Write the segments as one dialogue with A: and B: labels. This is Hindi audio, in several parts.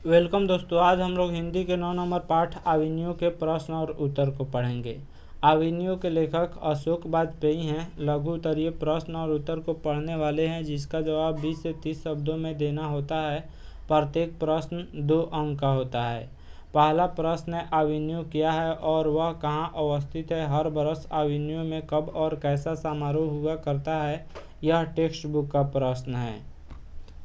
A: वेलकम दोस्तों, आज हम लोग हिंदी के 9 नंबर पाठ आविनियों के प्रश्न और उत्तर को पढ़ेंगे। आविनियों के लेखक अशोक वाजपेयी हैं। लघु उत्तरीय प्रश्न और उत्तर को पढ़ने वाले हैं, जिसका जवाब 20 से 30 शब्दों में देना होता है। प्रत्येक प्रश्न 2 अंक का होता है। पहला प्रश्न है, आविनियो क्या है और वह कहाँ अवस्थित है? हर वर्ष आविनियो में कब और कैसा समारोह हुआ करता है? यह टेक्स्ट बुक का प्रश्न है।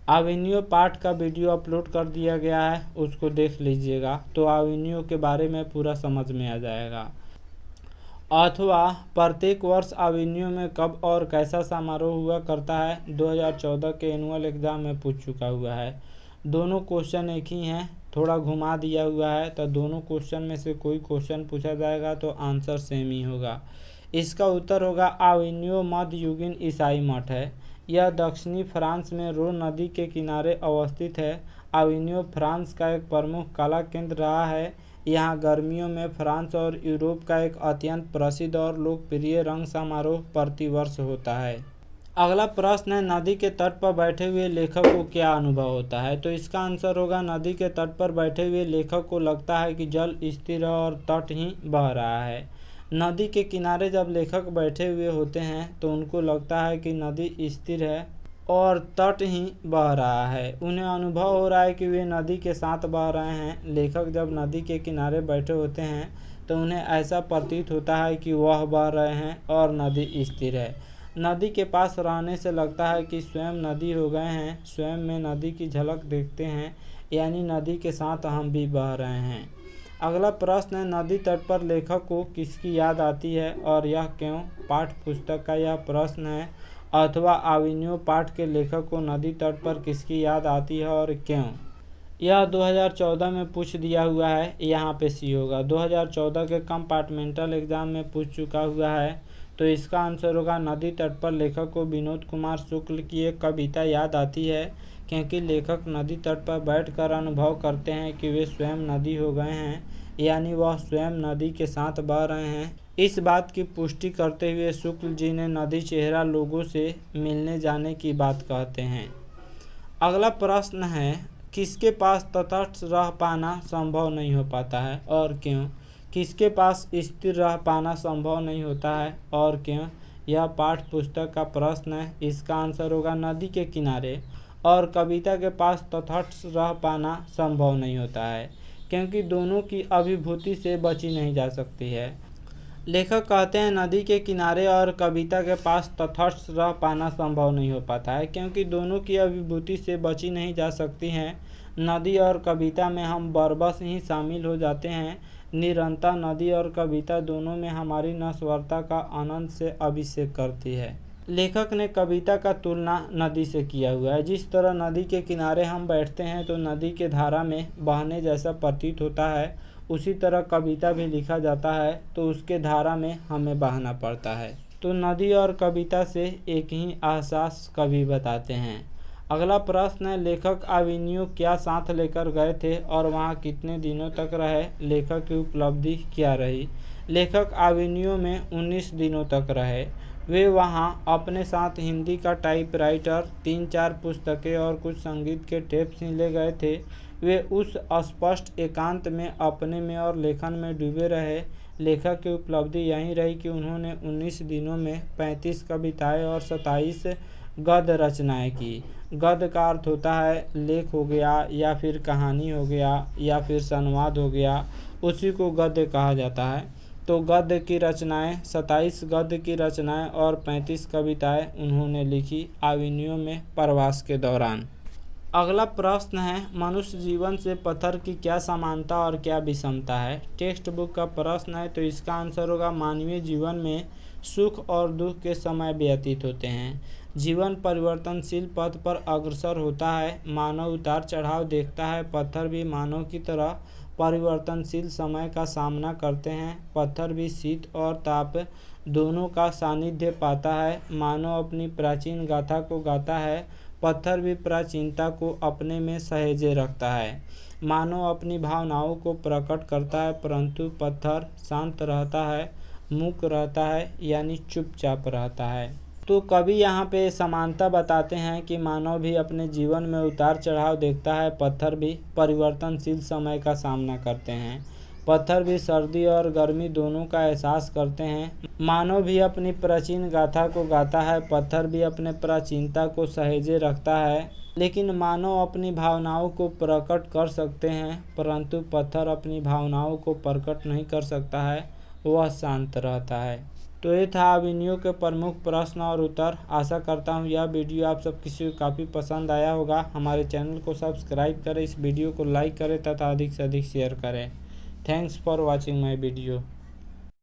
A: आविनियो पाठ का वीडियो अपलोड कर दिया गया है, उसको देख लीजिएगा तो आविनियो के बारे में पूरा समझ में आ जाएगा। अथवा प्रत्येक वर्ष आविनियो में कब और कैसा समारोह हुआ करता है, 2014 के एनुअल एग्जाम में पूछ चुका हुआ है। दोनों क्वेश्चन एक ही हैं, थोड़ा घुमा दिया हुआ है, तो दोनों क्वेश्चन में से कोई क्वेश्चन पूछा जाएगा तो आंसर सेम ही होगा। इसका उत्तर होगा आविनियो मध्ययुगीन ईसाई मठ है। यह दक्षिणी फ्रांस में रो नदी के किनारे अवस्थित है। आविनियो फ्रांस का एक प्रमुख कला केंद्र रहा है। यहाँ गर्मियों में फ्रांस और यूरोप का एक अत्यंत प्रसिद्ध और लोकप्रिय रंग समारोह प्रतिवर्ष होता है। अगला प्रश्न है, नदी के तट पर बैठे हुए लेखक को क्या अनुभव होता है? तो इसका आंसर होगा, नदी के तट पर बैठे हुए लेखक को लगता है कि जल स्थिर है और तट ही बह रहा है। नदी के किनारे जब लेखक बैठे हुए होते हैं तो उनको लगता है कि नदी स्थिर है और तट ही बह रहा है। उन्हें अनुभव हो रहा है कि वे नदी के साथ बह रहे हैं। लेखक जब नदी के किनारे बैठे होते हैं तो उन्हें ऐसा प्रतीत होता है कि वह बह रहे हैं और नदी स्थिर है। नदी के पास रहने से लगता है कि स्वयं नदी हो गए हैं, स्वयं में नदी की झलक देखते हैं, यानी नदी के साथ हम भी बह रहे हैं। अगला प्रश्न है, नदी तट पर लेखक को किसकी याद आती है और यह क्यों? पाठ पुस्तक का यह प्रश्न है। अथवा आविनियो पाठ के लेखक को नदी तट पर किसकी याद आती है और क्यों? यह 2014 में पूछ दिया हुआ है, यहाँ पे सी होगा। 2014 के कंपार्टमेंटल एग्जाम में पूछ चुका हुआ है, तो इसका आंसर होगा, नदी तट पर लेखक को विनोद कुमार शुक्ल की एक कविता याद आती है, क्योंकि लेखक नदी तट पर बैठकर अनुभव करते हैं कि वे स्वयं नदी हो गए हैं, यानी वह स्वयं नदी के साथ बह रहे हैं। इस बात की पुष्टि करते हुए शुक्ल जी ने नदी चेहरा लोगों से मिलने जाने की बात कहते हैं। अगला प्रश्न है, किसके पास तटस्थ रह पाना संभव नहीं हो पाता है और क्यों? किसके पास स्थिर रह पाना संभव नहीं होता है और क्यों? यह पाठ पुस्तक का प्रश्न है। इसका आंसर होगा, नदी के किनारे और कविता के पास तटस्थ रह पाना संभव नहीं होता है, क्योंकि दोनों की अभिभूति से बची नहीं जा सकती है। लेखक कहते हैं, नदी के किनारे और कविता के पास तटस्थ रह पाना संभव नहीं हो पाता है, क्योंकि दोनों की अभिभूति से बची नहीं जा सकती हैं। नदी और कविता में हम बरबस ही शामिल हो जाते हैं। निरंतर नदी और कविता दोनों में हमारी नश्वरता का आनंद से अभिषेक करती है। लेखक ने कविता का तुलना नदी से किया हुआ है। जिस तरह नदी के किनारे हम बैठते हैं तो नदी के धारा में बहने जैसा प्रतीत होता है, उसी तरह कविता भी लिखा जाता है तो उसके धारा में हमें बहना पड़ता है। तो नदी और कविता से एक ही एहसास कवि बताते हैं। अगला प्रश्न है, लेखक आविनियो क्या साथ लेकर गए थे और वहाँ कितने दिनों तक रहे? लेखक की उपलब्धि क्या रही? लेखक आविनियो में 19 दिनों तक रहे। वे वहाँ अपने साथ हिंदी का टाइपराइटर, 3-4 पुस्तकें और कुछ संगीत के टेप्स ही ले गए थे। वे उस अस्पष्ट एकांत में अपने में और लेखन में डूबे रहे। लेखक की उपलब्धि यही रही कि उन्होंने 19 दिनों में 35 कविताएं और 27 गद्य रचनाएं की। गद्य का अर्थ होता है लेख हो गया या फिर कहानी हो गया या फिर संवाद हो गया, उसी को गद्य कहा जाता है। तो गद्य की रचनाएं, 27 गद्य की रचनाएं और 35 कविताएं उन्होंने लिखी आविनियो में प्रवास के दौरान। अगला प्रश्न है, मनुष्य जीवन से पत्थर की क्या समानता और क्या विषमता है? टेक्स्ट बुक का प्रश्न है, तो इसका आंसर होगा, मानवीय जीवन में सुख और दुख के समय व्यतीत होते हैं। जीवन परिवर्तनशील पथ पर अग्रसर होता है। मानव उतार चढ़ाव देखता है। पत्थर भी मानव की तरह परिवर्तनशील समय का सामना करते हैं। पत्थर भी शीत और ताप दोनों का सानिध्य पाता है। मानव अपनी प्राचीन गाथा को गाता है। पत्थर भी प्राचीनता को अपने में सहेजे रखता है। मानव अपनी भावनाओं को प्रकट करता है, परंतु पत्थर शांत रहता है, मूक रहता है, यानी चुपचाप रहता है। तो कवि यहाँ पे समानता बताते हैं कि मानव भी अपने जीवन में उतार चढ़ाव देखता है। पत्थर भी परिवर्तनशील समय का सामना करते हैं। पत्थर भी सर्दी और गर्मी दोनों का एहसास करते हैं। मानव भी अपनी प्राचीन गाथा को गाता है। पत्थर भी अपने प्राचीनता को सहेजे रखता है। लेकिन मानव अपनी भावनाओं को प्रकट कर सकते हैं, परंतु पत्थर अपनी भावनाओं को प्रकट नहीं कर सकता है, वह शांत रहता है। तो ये था अभिनयों के प्रमुख प्रश्न और उत्तर। आशा करता हूँ यह वीडियो आप सब किसी को काफ़ी पसंद आया होगा। हमारे चैनल को सब्सक्राइब करें, इस वीडियो को लाइक करें तथा अधिक से अधिक शेयर करें। Thanks for watching my video.